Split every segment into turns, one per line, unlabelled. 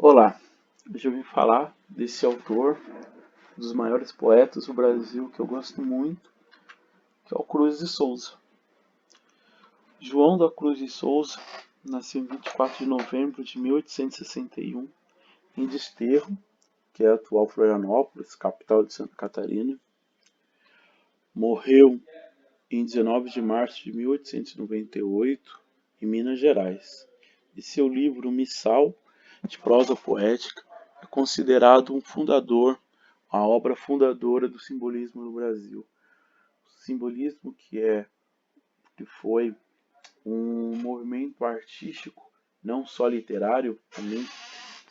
Olá, hoje eu vim falar desse autor, um dos maiores poetas do Brasil que eu gosto muito, que é o Cruz de Souza. João da Cruz de Souza nasceu em 24 de novembro de 1861 em Desterro, que é a atual Florianópolis, capital de Santa Catarina. Morreu em 19 de março de 1898 em Minas Gerais. E seu livro Missal, de prosa poética, é considerado um fundador, a obra fundadora do simbolismo no Brasil. O simbolismo que foi um movimento artístico, não só literário, também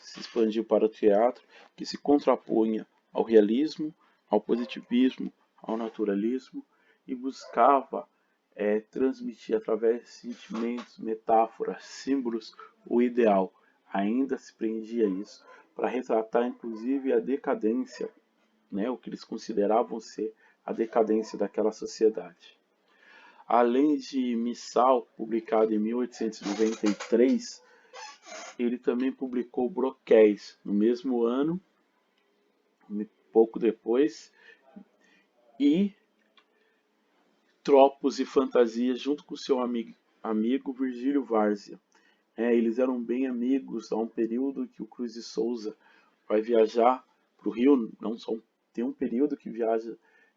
se expandiu para o teatro, que se contrapunha ao realismo, ao positivismo, ao naturalismo e buscava transmitir através de sentimentos, metáforas, símbolos, o ideal. Ainda se prendia a isso, para retratar inclusive a decadência, né, o que eles consideravam ser a decadência daquela sociedade. Além de Missal, publicado em 1893, ele também publicou Broquéis no mesmo ano, pouco depois, e Tropos e Fantasias junto com seu amigo Virgílio Várzea. Eles eram bem amigos há um período que o Cruz de Souza vai viajar para o Rio, não só tem um período que viaja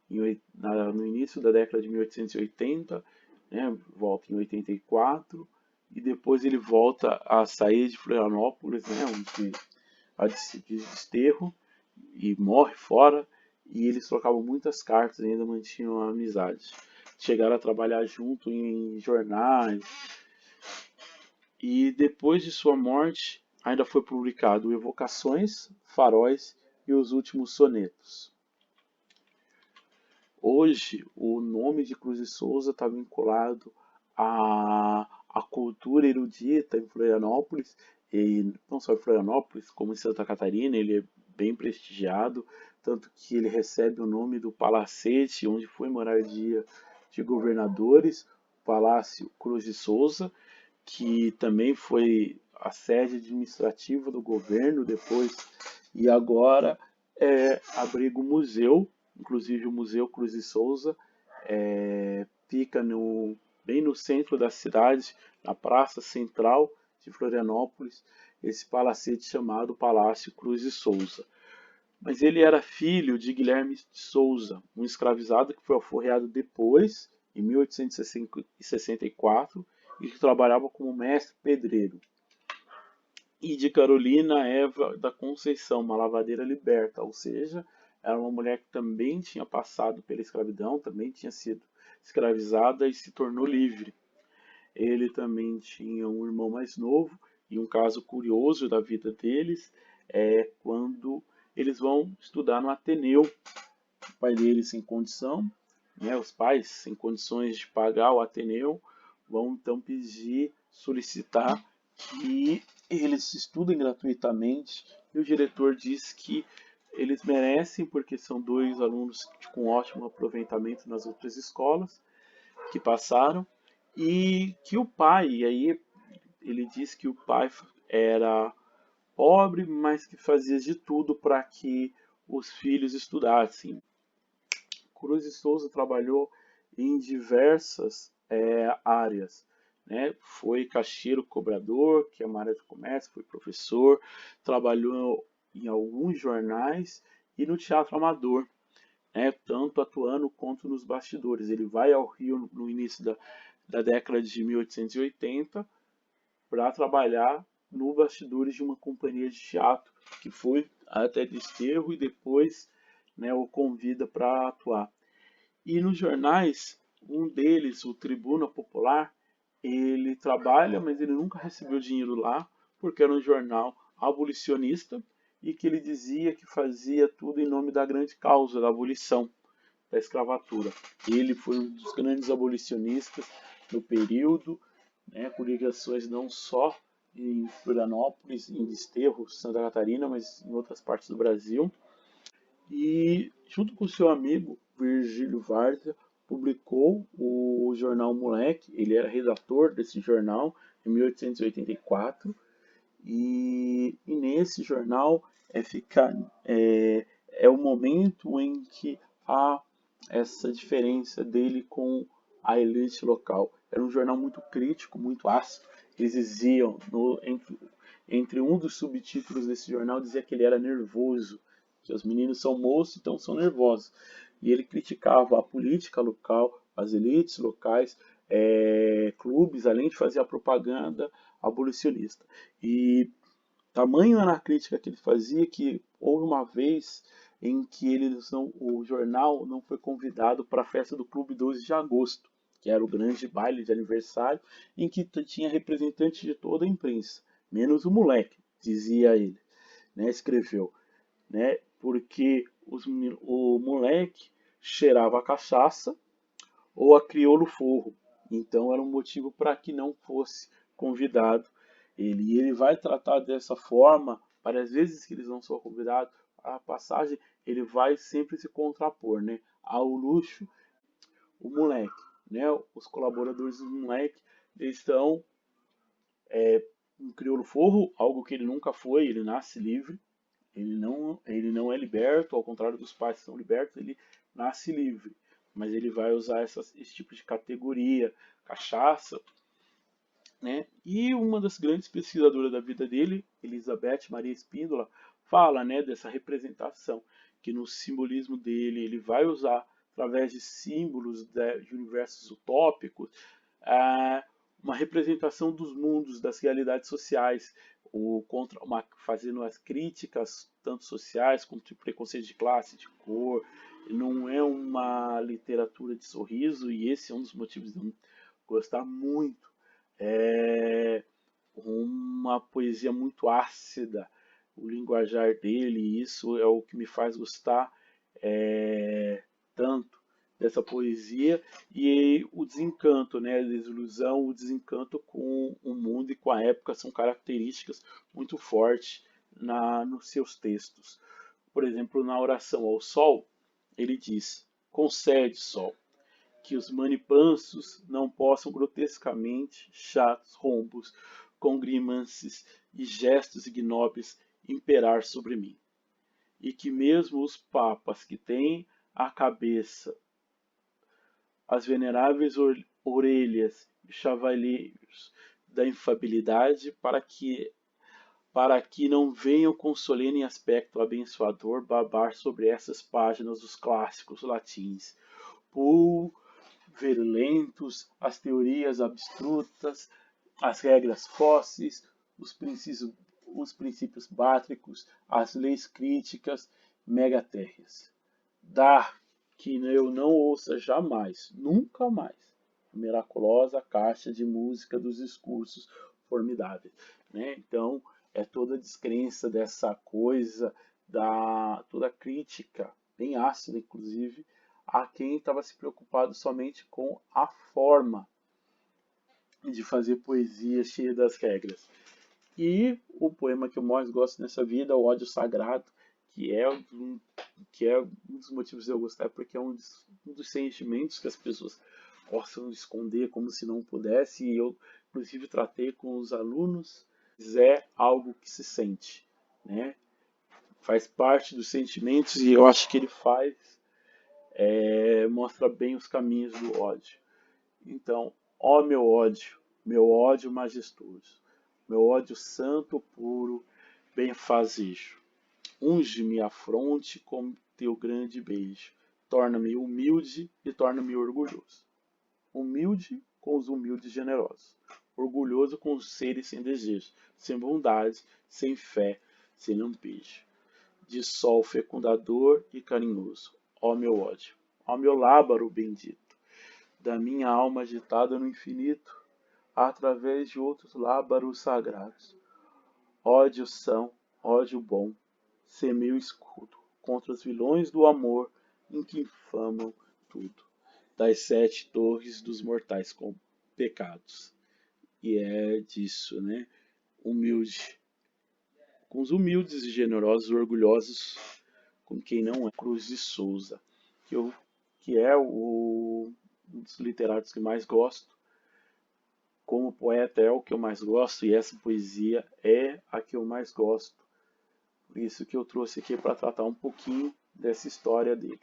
no início da década de 1880, né, volta em 84, e depois ele volta a sair de Florianópolis, né, de desterro, e morre fora, e eles trocavam muitas cartas e ainda mantinham a amizade. Chegaram a trabalhar junto em jornais, e depois de sua morte ainda foi publicado Evocações, Faróis e Os Últimos Sonetos. Hoje, o nome de Cruz de Souza está vinculado à cultura erudita em Florianópolis, e não só em Florianópolis, como em Santa Catarina, ele é bem prestigiado, tanto que ele recebe o nome do palacete, onde foi moradia de governadores, Palácio Cruz de Souza, que também foi a sede administrativa do governo depois, e agora abriga um museu, inclusive o Museu Cruz de Souza, fica bem no centro da cidade, na praça central de Florianópolis, esse palacete chamado Palácio Cruz de Souza. Mas ele era filho de Guilherme de Souza, um escravizado que foi alforreado depois, em 1864, e que trabalhava como mestre pedreiro. E de Carolina Eva da Conceição, uma lavadeira liberta, ou seja, era uma mulher que também tinha passado pela escravidão, também tinha sido escravizada e se tornou livre. Ele também tinha um irmão mais novo, e um caso curioso da vida deles é quando eles vão estudar no Ateneu. O pai deles sem condição, né, os pais sem condições de pagar o Ateneu, vão então solicitar que eles estudem gratuitamente, e o diretor diz que eles merecem porque são dois alunos com ótimo aproveitamento nas outras escolas que passaram, e que o pai, e aí ele diz que o pai era pobre, mas que fazia de tudo para que os filhos estudassem. Cruz de Souza trabalhou em diversas áreas, né? Foi caixeiro cobrador, que é uma área de comércio, foi professor, trabalhou em alguns jornais e no teatro amador, né? Tanto atuando quanto nos bastidores. Ele vai ao Rio no início da década de 1880 para trabalhar no bastidores de uma companhia de teatro que foi até Desterro e depois, né, o convida para atuar. E nos jornais, um deles, o Tribuna Popular, ele trabalha, mas ele nunca recebeu dinheiro lá, porque era um jornal abolicionista e que ele dizia que fazia tudo em nome da grande causa da abolição da escravatura. Ele foi um dos grandes abolicionistas no período, né, com ligações não só em Florianópolis, em Desterro, Santa Catarina, mas em outras partes do Brasil. E, junto com seu amigo Virgílio Várzea, publicou o jornal Moleque. Ele era redator desse jornal em 1884. E nesse jornal é o momento em que há essa diferença dele com a elite local. Era um jornal muito crítico, muito ácido. Eles diziam, entre um dos subtítulos desse jornal, dizia que ele era nervoso, que os meninos são moços, então são nervosos. E ele criticava a política local, as elites locais, clubes, além de fazer a propaganda abolicionista. E tamanho era a crítica que ele fazia que houve uma vez em que o jornal não foi convidado para a festa do Clube 12 de Agosto, que era o grande baile de aniversário, em que tinha representantes de toda a imprensa, menos o moleque, dizia ele, né, escreveu, né, porque o moleque cheirava a cachaça ou a crioulo forro. Então era um motivo para que não fosse convidado ele. E ele vai tratar dessa forma, várias vezes que eles não são convidados, a passagem ele vai sempre se contrapor, né? Ao luxo, o moleque, né? Os colaboradores do moleque eles estão um crioulo forro, algo que ele nunca foi, ele nasce livre, ele não é liberto, ao contrário dos pais que são libertos, ele nasce livre. Mas ele vai usar esse tipo de categoria, cachaça, né? E uma das grandes pesquisadoras da vida dele, Elizabeth Maria Spíndola, fala, né, dessa representação, que no simbolismo dele ele vai usar, através de símbolos de universos utópicos, ah, uma representação dos mundos, das realidades sociais, fazendo as críticas, tanto sociais quanto de preconceito de classe, de cor. Não é uma literatura de sorriso, e esse é um dos motivos de eu gostar muito. É uma poesia muito ácida, o linguajar dele, e isso é o que me faz gostar tanto dessa poesia, e o desencanto, né, a desilusão, o desencanto com o mundo e com a época são características muito fortes nos seus textos. Por exemplo, na oração ao sol, ele diz: concede, sol, que os manipansos não possam grotescamente, chatos rombos, com grimances e gestos ignóbeis imperar sobre mim, e que mesmo os papas que têm a cabeça, as veneráveis orelhas e chavaleiros da infabilidade, para que não venham com solene aspecto abençoador babar sobre essas páginas dos clássicos latins, virulentos, as teorias abstrutas, as regras fósseis, os princípios bátricos, as leis críticas megatérreas. Dar que eu não ouça jamais, nunca mais, a miraculosa caixa de música dos discursos formidáveis. Né? Então, é toda a descrença dessa coisa, toda a crítica, bem ácida inclusive, a quem estava se preocupado somente com a forma de fazer poesia cheia das regras. E o poema que eu mais gosto nessa vida é o Ódio Sagrado, que é um dos motivos de eu gostar, porque é um dos sentimentos que as pessoas gostam de esconder como se não pudesse, e eu inclusive tratei com os alunos, é algo que se sente, né? Faz parte dos sentimentos e eu acho que ele mostra bem os caminhos do ódio. Então, ó meu ódio majestoso, meu ódio santo, puro, benfazejo, unge-me a fronte com teu grande beijo, torna-me humilde e torna-me orgulhoso. Humilde com os humildes generosos, orgulhoso com os seres sem desejo, sem bondade, sem fé, sem lampejo, de sol fecundador e carinhoso, ó meu ódio, ó meu lábaro bendito, da minha alma agitada no infinito, através de outros lábaros sagrados. Ódio são, ódio bom, ser meu escudo contra os vilões do amor em que infamam tudo, das 7 torres dos mortais com pecados. E é disso, né? Humilde, com os humildes e generosos, orgulhosos, com quem não é. Cruz de Souza, que é um dos literatos que mais gosto. Como poeta é o que eu mais gosto, e essa poesia é a que eu mais gosto Por isso que eu trouxe aqui para tratar um pouquinho dessa história dele.